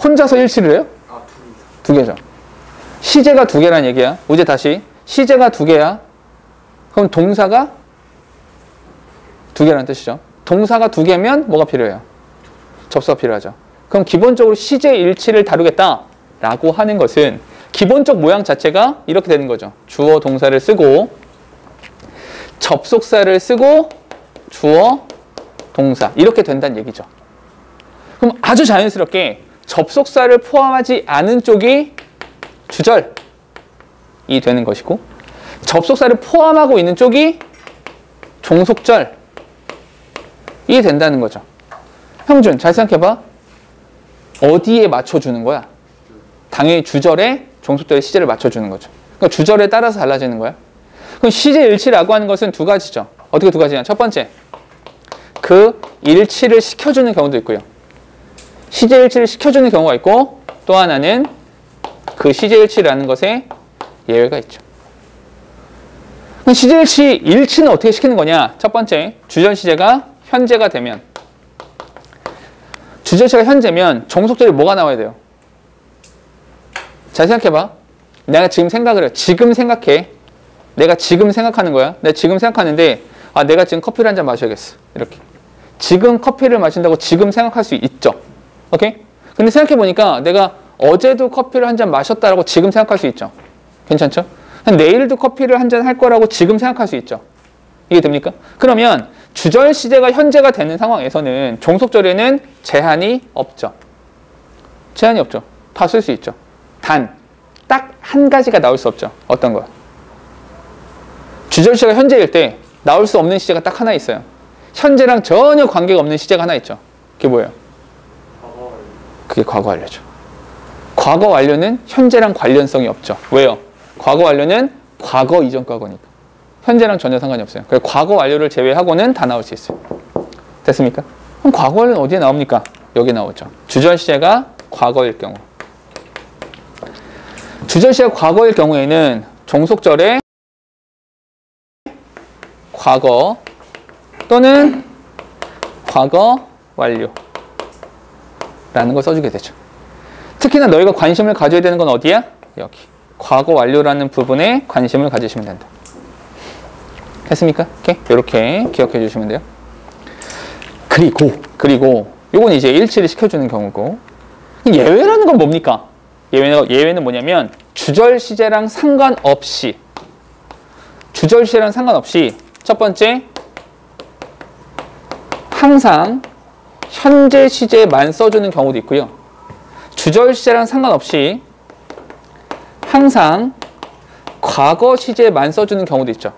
혼자서 일치를 해요? 두 개죠. 시제가 두 개란 얘기야. 우재 다시 시제가 두 개야. 그럼 동사가 두 개라는 뜻이죠. 동사가 두 개면 뭐가 필요해요? 접수가 필요하죠. 그럼 기본적으로 시제 일치를 다루겠다라고 하는 것은 기본적 모양 자체가 이렇게 되는 거죠. 주어 동사를 쓰고 접속사를 쓰고 주어 동사 이렇게 된다는 얘기죠. 그럼 아주 자연스럽게 접속사를 포함하지 않은 쪽이 주절이 되는 것이고 접속사를 포함하고 있는 쪽이 종속절이 된다는 거죠. 형준 잘 생각해봐. 어디에 맞춰주는 거야? 당연히 주절에 종속절에 시제를 맞춰주는 거죠. 그러니까 주절에 따라서 달라지는 거야. 그럼 시제 일치라고 하는 것은 두 가지죠. 어떻게 두 가지냐? 첫 번째, 그 일치를 시켜주는 경우도 있고요. 시제 일치를 시켜주는 경우가 있고 또 하나는 그 시제 일치라는 것에 예외가 있죠. 그럼 시제 일치는 어떻게 시키는 거냐? 첫 번째, 주절 시제가 현재가 되면 주절 시제가 현재면 종속절이 뭐가 나와야 돼요? 잘 생각해봐. 내가 지금 생각을 해. 지금 생각해. 내가 지금 생각하는 거야. 내가 지금 생각하는데 내가 지금 커피를 한 잔 마셔야겠어. 이렇게. 지금 커피를 마신다고 지금 생각할 수 있죠. 오케이? 근데 생각해보니까 내가 어제도 커피를 한 잔 마셨다라고 지금 생각할 수 있죠. 괜찮죠? 내일도 커피를 한 잔 할 거라고 지금 생각할 수 있죠. 이게 됩니까? 그러면 주절 시제가 현재가 되는 상황에서는 종속절에는 제한이 없죠. 제한이 없죠. 다 쓸 수 있죠. 단, 딱 한 가지가 나올 수 없죠. 어떤 거? 주절 시제가 현재일 때 나올 수 없는 시제가 딱 하나 있어요. 현재랑 전혀 관계가 없는 시제가 하나 있죠. 그게 뭐예요? 그게 과거 완료죠. 과거 완료는 현재랑 관련성이 없죠. 왜요? 과거 완료는 과거 이전 과거니까. 현재랑 전혀 상관이 없어요. 그래서 과거 완료를 제외하고는 다 나올 수 있어요. 됐습니까? 그럼 과거 완료는 어디에 나옵니까? 여기 나오죠. 주절 시제가 과거일 경우. 주절 시제가 과거일 경우에는 종속절에 과거 또는 과거 완료라는 걸 써주게 되죠. 특히나 너희가 관심을 가져야 되는 건 어디야? 여기. 과거 완료라는 부분에 관심을 가지시면 된다. 했습니까? 이렇게 기억해 주시면 돼요. 그리고 요건 이제 일치를 시켜주는 경우고 예외라는 건 뭡니까? 예외는 뭐냐면 주절 시제랑 상관없이 첫 번째 항상 현재 시제만 써주는 경우도 있고요. 주절 시제랑 상관없이 항상 과거 시제만 써주는 경우도 있죠.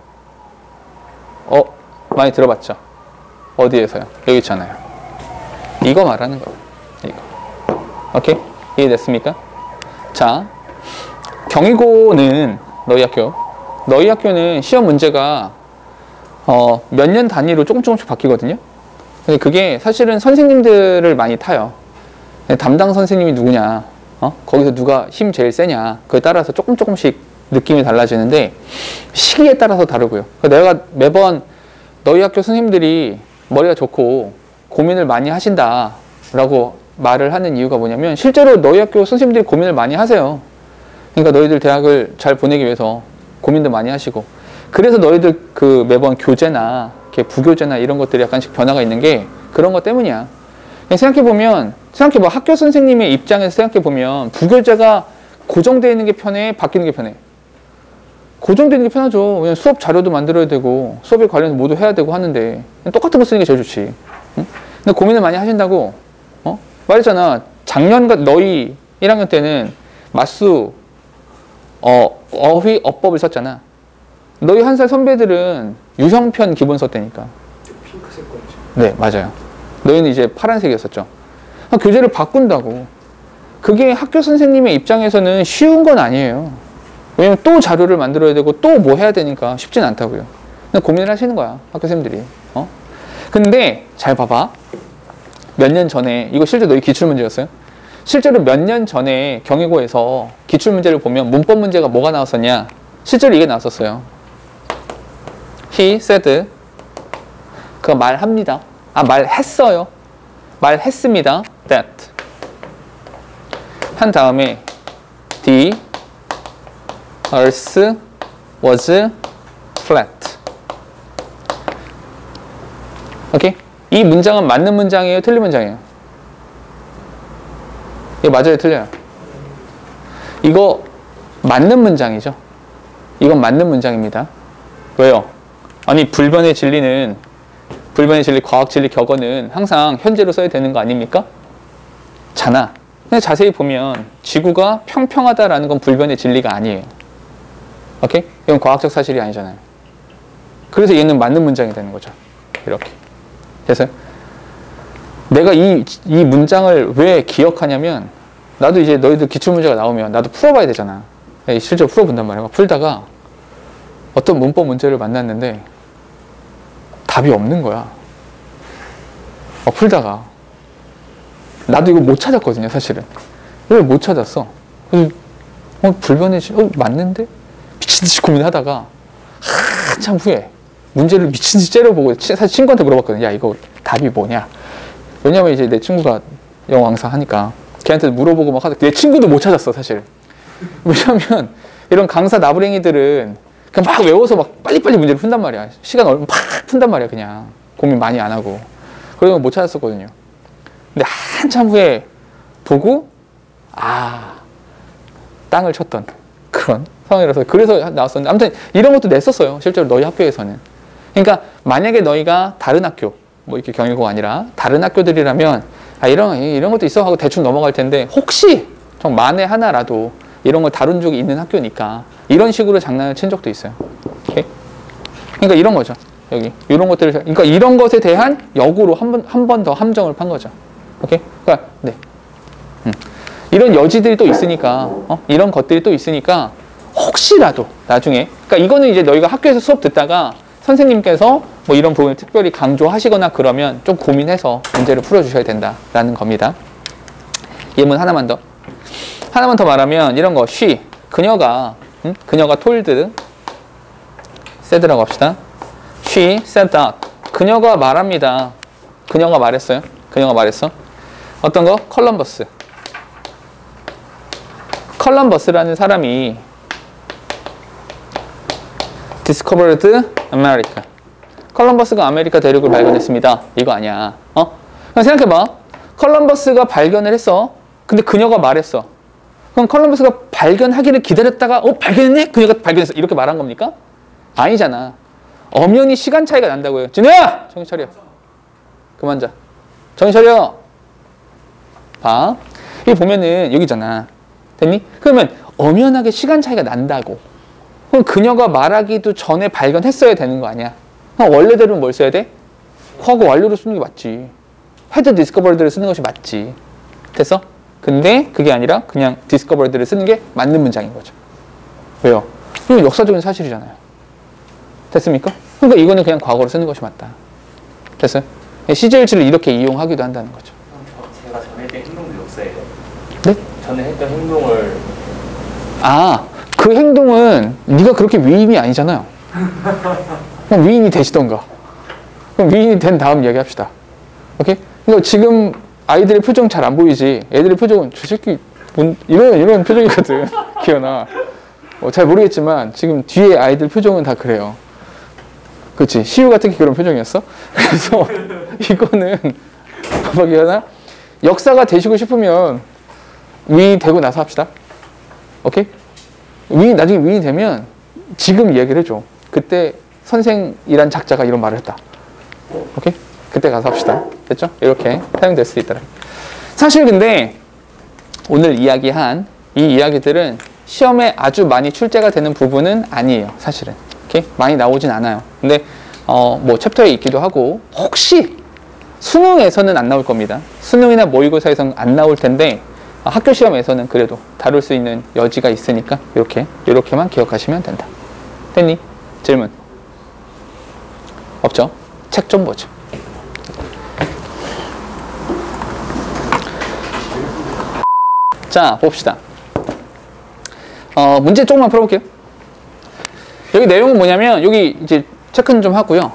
많이 들어봤죠? 어디에서요? 여기 있잖아요. 이거 말하는 거예요. 이거. 오케이? 이해됐습니까? 자, 경희고는 너희 학교는 시험 문제가 몇 년 단위로 조금씩 바뀌거든요. 근데 그게 사실은 선생님들을 많이 타요. 담당 선생님이 누구냐, 거기서 누가 힘 제일 세냐, 그에 따라서 조금씩 느낌이 달라지는데 시기에 따라서 다르고요. 내가 매번 너희 학교 선생님들이 머리가 좋고 고민을 많이 하신다라고 말을 하는 이유가 뭐냐면 실제로 너희 학교 선생님들이 고민을 많이 하세요. 그러니까 너희들 대학을 잘 보내기 위해서 고민도 많이 하시고, 그래서 너희들 그 매번 교재나 부교재나 이런 것들이 약간씩 변화가 있는 게 그런 것 때문이야. 생각해봐. 학교 선생님의 입장에서 생각해보면 부교재가 고정되어 있는 게 편해? 바뀌는 게 편해? 고정되어 있는 게 편하죠. 왜냐면 수업 자료도 만들어야 되고 수업에 관련해서 모두 해야 되고 하는데 똑같은 거 쓰는 게 제일 좋지. 응? 근데 고민을 많이 하신다고 말했잖아. 작년 너희 1학년 때는 맞수 어휘 어법을 썼잖아. 너희 한 살 선배들은 유형편 기본 썼다니까.
핑크색 거죠.
네, 맞아요. 너희는 이제 파란색이었었죠. 교재를 바꾼다고. 그게 학교 선생님의 입장에서는 쉬운 건 아니에요. 왜냐면 또 자료를 만들어야 되고 또 뭐 해야 되니까 쉽진 않다고요. 근데 고민을 하시는 거야, 학교 선생님들이. 근데 잘 봐봐. 몇 년 전에, 이거 실제 너희 기출문제였어요? 실제로 몇 년 전에 경희고에서 기출문제를 보면 문법 문제가 뭐가 나왔었냐? 실제로 이게 나왔었어요. He said. 그거 말합니다. 말했어요. 말했습니다. That. 한 다음에 The earth was flat. 오케이? 이 문장은 맞는 문장이에요? 틀린 문장이에요? 이거 맞아요? 틀려요? 이거 맞는 문장이죠? 이건 맞는 문장입니다. 왜요? 아니, 불변의 진리, 과학 진리, 격언은 항상 현재로 써야 되는 거 아닙니까? 잖아. 근데 자세히 보면 지구가 평평하다라는 건 불변의 진리가 아니에요. 오케이? 이건 과학적 사실이 아니잖아요. 그래서 얘는 맞는 문장이 되는 거죠. 이렇게. 그래서 내가 이 문장을 왜 기억하냐면, 나도 이제 너희들 기출문제가 나오면 나도 풀어봐야 되잖아. 실제로 풀어본단 말이야. 풀다가 어떤 문법 문제를 만났는데 답이 없는 거야. 풀다가 나도 이거 못 찾았거든요, 사실은. 왜 못 찾았어? 그래서 불변의 맞는데? 미친듯이 고민하다가 한참 후에 문제를 미친듯이 째려보고 사실 친구한테 물어봤거든요. 야, 이거 답이 뭐냐? 왜냐면 이제 내 친구가 영어 항상 하니까 걔한테 물어보고 막 하다 내 친구도 못 찾았어, 사실. 왜냐면 이런 강사 나부랭이들은 그냥 막 외워서 막 빨리빨리 문제를 푼단 말이야. 시간 얼마 막 푼단 말이야, 그냥. 고민 많이 안 하고. 그래서 못 찾았었거든요. 근데 한참 후에 보고 땅을 쳤던 그런 상황이라서 그래서 나왔었는데, 아무튼 이런 것도 냈었어요, 실제로 너희 학교에서는. 그러니까 만약에 너희가 다른 학교, 뭐 이렇게 경희고가 아니라 다른 학교들이라면 이런 것도 있어 하고 대충 넘어갈 텐데, 혹시 좀 만에 하나라도 이런 걸 다룬 적이 있는 학교니까 이런 식으로 장난을 친 적도 있어요. 오케이? 그러니까 이런 거죠. 여기 이런 것들을, 그러니까 이런 것에 대한 역으로 한 번 더 함정을 판 거죠. 오케이? 그러니까 네. 이런 여지들이 또 있으니까, 이런 것들이 또 있으니까 혹시라도 나중에, 그러니까 이거는 이제 너희가 학교에서 수업 듣다가 선생님께서 뭐 이런 부분을 특별히 강조하시거나 그러면 좀 고민해서 문제를 풀어주셔야 된다라는 겁니다. 예문 하나만 더 말하면 이런 거, she, 그녀가 told, said라고 합시다. She said that. 그녀가 말합니다. 그녀가 말했어요. 그녀가 말했어. 어떤 거? 컬럼버스라는 사람이 discovered America. 컬럼버스가 아메리카 대륙을 발견했습니다. 이거 아니야. 그럼 생각해봐. 컬럼버스가 발견을 했어. 근데 그녀가 말했어. 그럼 콜럼버스가 발견하기를 기다렸다가 발견했네? 그녀가 발견했어. 이렇게 말한 겁니까? 아니잖아. 엄연히 시간 차이가 난다고요. 진우야! 정신 차려. 그만 자. 정신 차려. 봐. 여기 보면은 여기잖아. 됐니? 그러면 엄연하게 시간 차이가 난다고. 그럼 그녀가 말하기도 전에 발견했어야 되는 거 아니야? 그럼 원래대로는 뭘 써야 돼? 과거 완료를 쓰는 게 맞지. had discovered를 쓰는 것이 맞지. 됐어? 근데 그게 아니라 그냥 discovered를 쓰는 게 맞는 문장인 거죠. 왜요? 이건 역사적인 사실이잖아요. 됐습니까? 그러니까 이거는 그냥 과거로 쓰는 것이 맞다. 됐어요? CJLG를 이렇게 이용하기도 한다는 거죠.
제가 전에 했던 행동도 역사예요.
네?
전에 했던 행동을
그 행동은 네가 그렇게 위인이 아니잖아요. 그럼 위인이 되시던가. 그럼 위인이 된 다음 이야기합시다. 오케이? 그러니까 지금 아이들의 표정 잘 안 보이지. 애들의 표정은 저 새끼 이런 표정이거든. 기현아. 잘 모르겠지만 지금 뒤에 아이들 표정은 다 그래요. 그렇지? 시우 같은 게 그런 표정이었어? 그래서 이거는 봐봐 기현아. 역사가 되시고 싶으면 위인 되고 나서 합시다. 오케이? 나중에 위인이 되면 지금 얘기를 해줘. 그때 선생이란 작자가 이런 말을 했다. 오케이? 그때 가서 합시다. 됐죠? 이렇게 사용될 수 있더라. 사실 근데 오늘 이야기한 이 이야기들은 시험에 아주 많이 출제가 되는 부분은 아니에요. 사실은. 오케이? 많이 나오진 않아요. 근데 뭐 챕터에 있기도 하고 혹시 수능에서는 안 나올 겁니다. 수능이나 모의고사에서는 안 나올 텐데 학교 시험에서는 그래도 다룰 수 있는 여지가 있으니까 이렇게만 기억하시면 된다. 됐니? 질문? 없죠? 책 좀 보죠. 자, 봅시다. 문제 조금만 풀어볼게요. 여기 내용은 뭐냐면, 여기 이제 체크는 좀 하고요.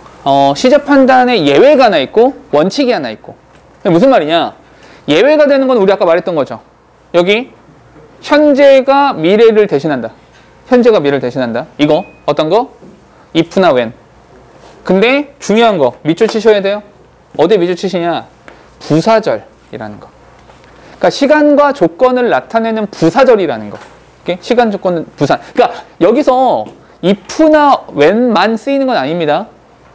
시제 판단에 예외가 하나 있고, 원칙이 하나 있고. 무슨 말이냐? 예외가 되는 건 우리 아까 말했던 거죠. 여기, 현재가 미래를 대신한다. 현재가 미래를 대신한다. 이거, 어떤 거? if나 when. 근데 중요한 거, 밑줄 치셔야 돼요. 어디에 밑줄 치시냐? 부사절이라는 거. 그러니까 시간과 조건을 나타내는 부사절이라는 거. 오케이? 시간, 조건은 부사. 그러니까 여기서 if나 when만 쓰이는 건 아닙니다.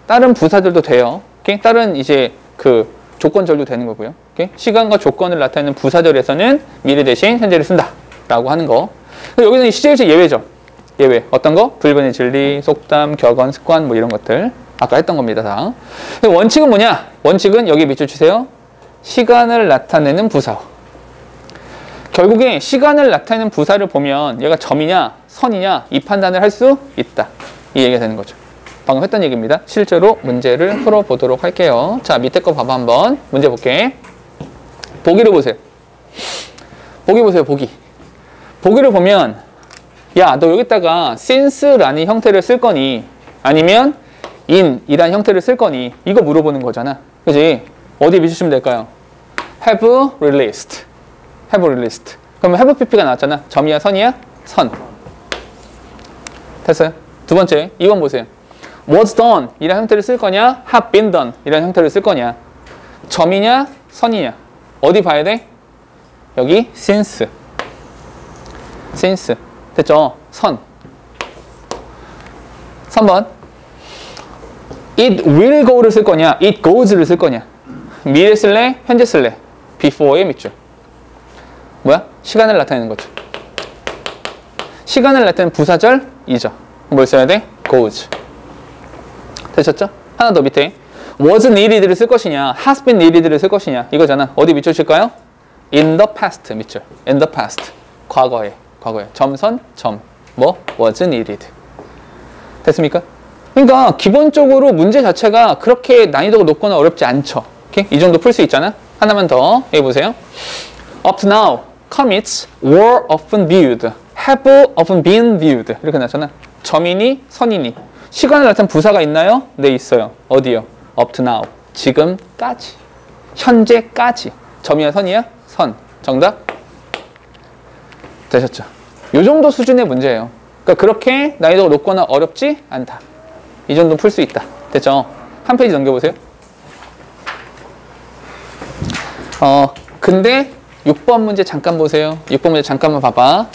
다른 부사절도 돼요. 오케이? 다른 이제 그 조건절도 되는 거고요. 오케이? 시간과 조건을 나타내는 부사절에서는 미래 대신 현재를 쓴다. 라고 하는 거. 여기는 CJLG 예외죠. 예외. 어떤 거? 불변의 진리, 속담, 격언, 습관 뭐 이런 것들. 아까 했던 겁니다. 다. 원칙은 뭐냐? 원칙은 여기 밑줄 치세요. 시간을 나타내는 부사. 결국에 시간을 나타내는 부사를 보면 얘가 점이냐 선이냐 이 판단을 할 수 있다. 이 얘기가 되는 거죠. 방금 했던 얘기입니다. 실제로 문제를 풀어보도록 할게요. 자, 밑에 거 봐봐 한번. 문제 볼게. 보기를 보세요. 보기 보세요. 보기. 보기를 보면 야, 너 여기다가 since라는 형태를 쓸 거니 아니면 in이란 형태를 쓸 거니 이거 물어보는 거잖아. 그지? 어디에 비추시면 될까요? have released. have released. 그러면 have pp가 나왔잖아. 점이야 선이야? 선. 됐어요? 두 번째 2번 보세요. was done 이란 형태를 쓸 거냐? have been done 이란 형태를 쓸 거냐? 점이냐? 선이냐? 어디 봐야 돼? 여기 since. since. 됐죠? 선. 3번 it will go를 쓸 거냐? it goes를 쓸 거냐? 미래 쓸래? 현재 쓸래? before의 밑줄. 뭐야? 시간을 나타내는 거죠. 시간을 나타내는 부사절 이죠. 뭘 써야 돼? goes. 되셨죠? 하나 더 밑에 was needed를 쓸 것이냐 has been needed를 쓸 것이냐 이거잖아. 어디 밑줄 칠까요? in the past 밑줄. in the past. 과거에. 점선 점. 뭐? was needed. 됐습니까? 그러니까 기본적으로 문제 자체가 그렇게 난이도가 높거나 어렵지 않죠. 오케이? 이 정도 풀 수 있잖아. 하나만 더 해보세요. up to now commits were often viewed, have often been viewed 이렇게 나왔잖아. 점이니 선이니 시간을 나타낸 부사가 있나요? 네, 있어요. 어디요? up to now 지금까지 현재까지. 점이야 선이야? 선. 정답? 되셨죠? 이 정도 수준의 문제예요. 그러니까 그렇게 난이도가 높거나 어렵지 않다. 이 정도 풀 수 있다. 됐죠? 한 페이지 넘겨보세요. 근데 6번 문제 잠깐 보세요. 6번 문제 잠깐만 봐봐.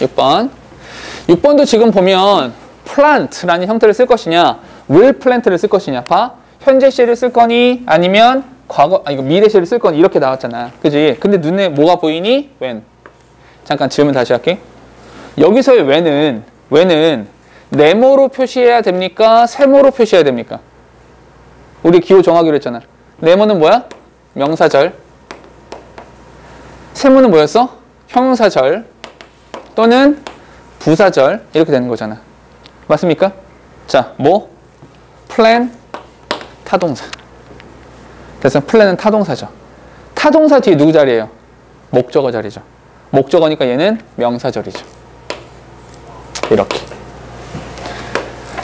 6번도 지금 보면 plant라는 형태를 쓸 것이냐, will plant를 쓸 것이냐. 봐. 현재 시를 쓸 거니 아니면 이거 미래 시를 쓸 거니 이렇게 나왔잖아. 그지? 근데 눈에 뭐가 보이니? when. 잠깐 질문 다시 할게. 여기서의 when은 네모로 표시해야 됩니까? 세모로 표시해야 됩니까? 우리 기호 정하기로 했잖아. 네모는 뭐야? 명사절. 세모는 뭐였어? 형용사절 또는 부사절 이렇게 되는 거잖아. 맞습니까? 자, 뭐? plan, 타동사. 그래서 plan은 타동사죠. 타동사 뒤에 누구 자리예요? 목적어 자리죠. 목적어니까 얘는 명사절이죠. 이렇게.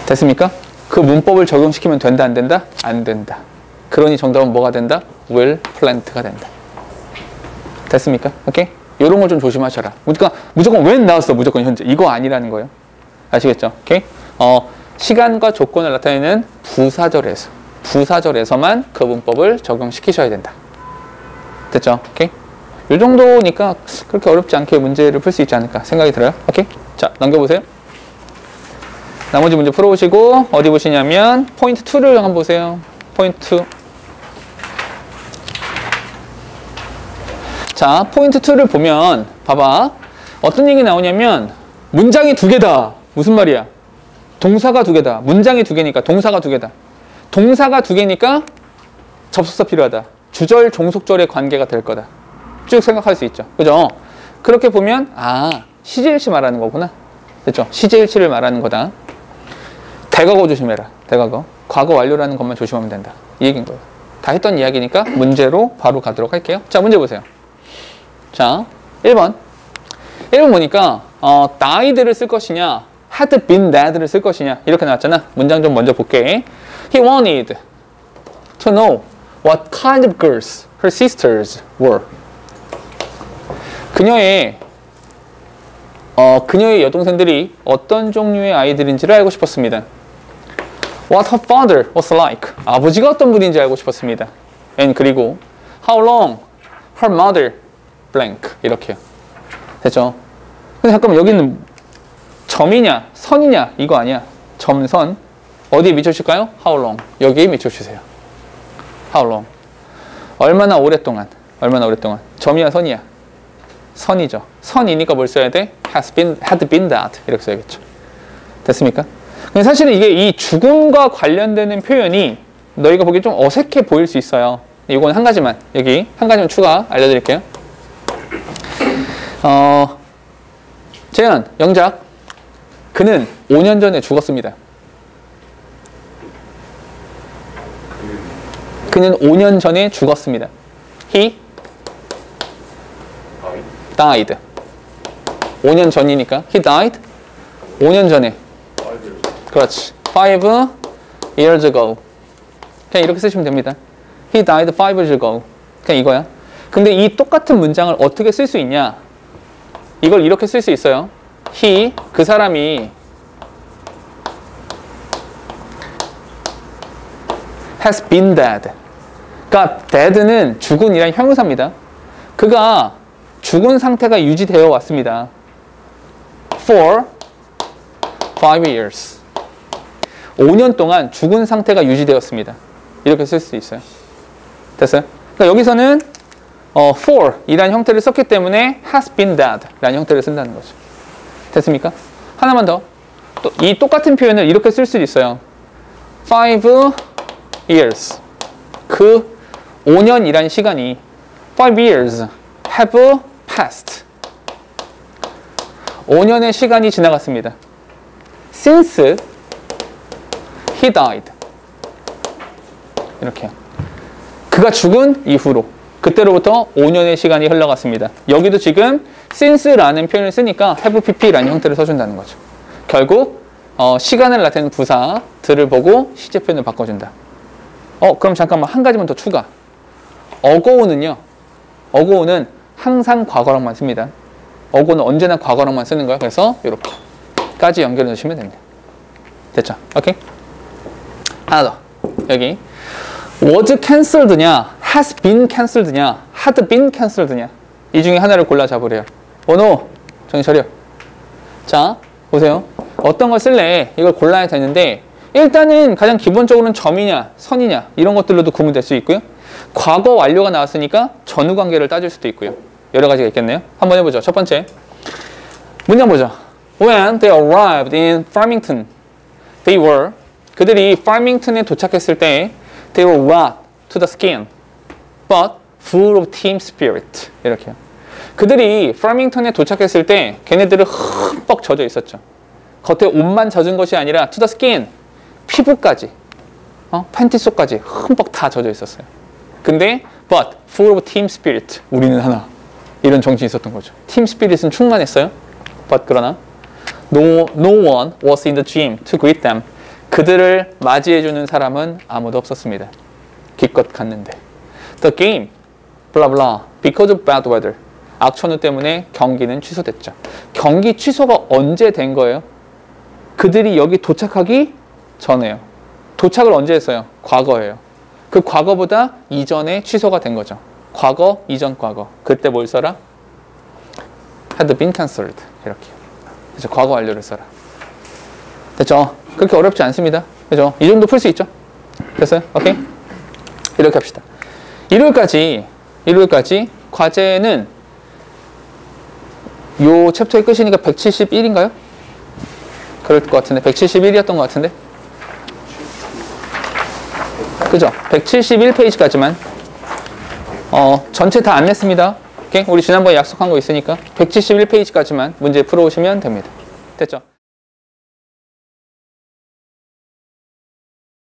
됐습니까? 그 문법을 적용시키면 된다, 안 된다? 안 된다. 그러니 정답은 뭐가 된다? will plant가 된다. 됐습니까? 오케이? 요런 거 좀 조심하셔라. 무조건 when 나왔어. 무조건 현재. 이거 아니라는 거예요. 아시겠죠? 오케이? 시간과 조건을 나타내는 부사절에서만 그 문법을 적용시키셔야 된다. 됐죠? 오케이? 요 정도니까 그렇게 어렵지 않게 문제를 풀 수 있지 않을까 생각이 들어요. 오케이? 자, 넘겨보세요. 나머지 문제 풀어보시고 어디 보시냐면 포인트 2를 한번 보세요. 포인트 2. 자, 포인트 2를 보면 봐봐. 어떤 얘기 나오냐면 문장이 2개다. 무슨 말이야? 동사가 2개다. 문장이 2개니까 동사가 2개다. 동사가 2개니까 접속사 필요하다. 주절, 종속절의 관계가 될 거다. 쭉 생각할 수 있죠. 그죠? 그렇게 보면 시제일치 말하는 거구나. 됐죠? 시제일치를 말하는 거다. 대과거 조심해라. 대과거. 과거 완료라는 것만 조심하면 된다. 이 얘기인 거예요. 다 했던 이야기니까 문제로 바로 가도록 할게요. 자, 문제 보세요. 자, 1번. 1번 보니까 died를 쓸 것이냐, had been dead를 쓸 것이냐 이렇게 나왔잖아. 문장 좀 먼저 볼게. He wanted to know what kind of girls her sisters were. 그녀의 여동생들이 어떤 종류의 아이들인지를 알고 싶었습니다. What her father was like. 아버지가 어떤 분인지 알고 싶었습니다. And 그리고 how long her mother blank. 이렇게요. 됐죠? 근데 잠깐만 여기는 점이냐 선이냐 이거 아니야. 점선 어디에 밑쳐줄까요? How long. 여기에 밑쳐주세요. How long. 얼마나 오랫동안. 점이야 선이야. 선이죠. 선이니까 뭘 써야 돼? had been that. 이렇게 써야겠죠. 됐습니까? 근데 사실은 이게 이 죽음과 관련되는 표현이 너희가 보기에 좀 어색해 보일 수 있어요. 이건 한 가지만, 여기 한 가지만 추가 알려드릴게요. 재현, 영작. 그는 5년 전에 죽었습니다. 그는 5년 전에 죽었습니다. He died. 5년 전이니까 he died. 5년 전에. 그렇지. 5 years ago. 그냥 이렇게 쓰시면 됩니다. He died 5 years ago. 그냥 이거야. 근데 이 똑같은 문장을 어떻게 쓸 수 있냐? 이걸 이렇게 쓸 수 있어요. He, 그 사람이 has been dead. 그러니까 dead는 죽은이란 형용사입니다. 그가 죽은 상태가 유지되어 왔습니다. For 5 years. 5년 동안 죽은 상태가 유지되었습니다. 이렇게 쓸 수 있어요. 됐어요? 그러니까 여기서는 for 이라는 형태를 썼기 때문에 has been dead 라는 형태를 쓴다는 거죠. 됐습니까? 하나만 더. 또 이 똑같은 표현을 이렇게 쓸 수도 있어요. 5 years. 그 5년이라는 시간이 5 years have passed. 5년의 시간이 지나갔습니다. Since he died. 이렇게요. 그가 죽은 이후로. 그때로부터 5년의 시간이 흘러갔습니다. 여기도 지금 since라는 표현을 쓰니까 have pp라는 형태를 써준다는 거죠. 결국 시간을 나타내는 부사들을 보고 시제 표현을 바꿔준다. 그럼 잠깐만 한 가지만 더 추가. ago는요. ago는 항상 과거랑만 씁니다. ago는 언제나 과거랑만 쓰는 거야. 그래서 이렇게까지 연결해 주시면 됩니다. 됐죠? 오케이? 하나 더. 여기 was cancelled냐, has been cancelled냐, had been cancelled냐 이 중에 하나를 골라 잡으래요. 번호 정신 차려. 자, 보세요. 어떤 걸 쓸래? 이걸 골라야 되는데 일단은 가장 기본적으로는 점이냐, 선이냐 이런 것들로도 구분될 수 있고요. 과거 완료가 나왔으니까 전후 관계를 따질 수도 있고요. 여러 가지가 있겠네요. 한번 해보죠. 첫 번째 문장 보죠. When they arrived in Farmington, 그들이 Farmington에 도착했을 때 they were wet to the skin, but full of team spirit. 이렇게요. 그들이 Farmington에 도착했을 때 걔네들은 흠뻑 젖어 있었죠. 겉에 옷만 젖은 것이 아니라 to the skin, 피부까지, 팬티 속까지 흠뻑 다 젖어 있었어요. 근데 but full of team spirit, 우리는 하나, 이런 정신이 있었던 거죠. team spirit은 충만했어요. but 그러나 no one was in the gym to greet them. 그들을 맞이해주는 사람은 아무도 없었습니다. 기껏 갔는데. The game, blah blah, because of bad weather. 악천후 때문에 경기는 취소됐죠. 경기 취소가 언제 된 거예요? 그들이 여기 도착하기 전에요. 도착을 언제 했어요? 과거예요. 그 과거보다 이전에 취소가 된 거죠. 과거, 이전 과거. 그때 뭘 써라? had been cancelled. 이렇게. 그렇죠. 과거 완료를 써라. 됐죠? 그렇게 어렵지 않습니다. 그죠? 이 정도 풀 수 있죠? 됐어요? 오케이? 이렇게 합시다. 일요일까지 과제는 요 챕터의 끝이니까 171인가요? 그럴 것 같은데 171이었던 것 같은데 그죠? 171페이지까지만 전체 다 안 냈습니다. 오케이? 우리 지난번에 약속한 거 있으니까 171페이지까지만 문제 풀어오시면 됩니다. 됐죠?